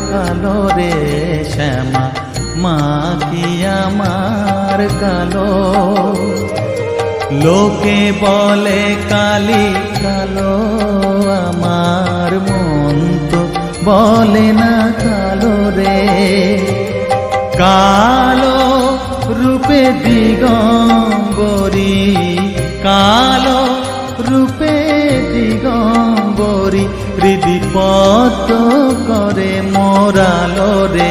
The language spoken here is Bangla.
কালো রে শ্যামা মা কি আমার কালো। লোকে বলে কালি কালো, আমার মন তো বলে না কালো রে। কালো রূপে দিগম্বরী, কালো রূপে দিগম্বরী, হৃদি পদ্ম করে মোরালো রে